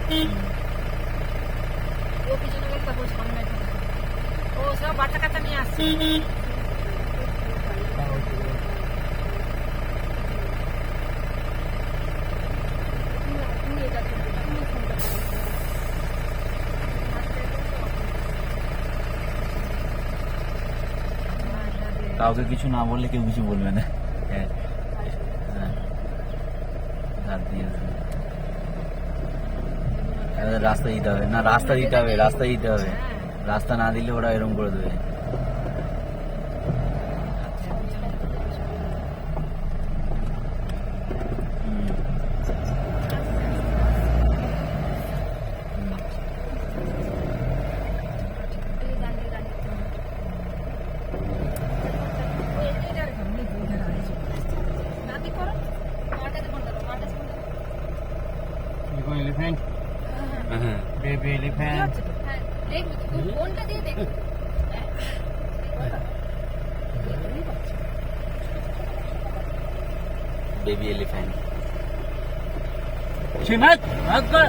ও পিছনে গেলে তারপর সামনে ও সব বাচ্চা কাচ্চা নিয়ে আসছে। কাউকে কিছু না বললে কেউ কিছু বলবে না। হ্যাঁ, ধার দিয়ে দেবে। রাস্তা দিতে হবে না, রাস্তা দিতে হবে, রাস্তা দিতে হবে। রাস্তা না দিলে ওরা এরকম করে দেবে। Elephant, baby elephant. কোনটা দিয়ে দেখ বেবি এলিফ্যান্ট। সিমাত ভাগ কর।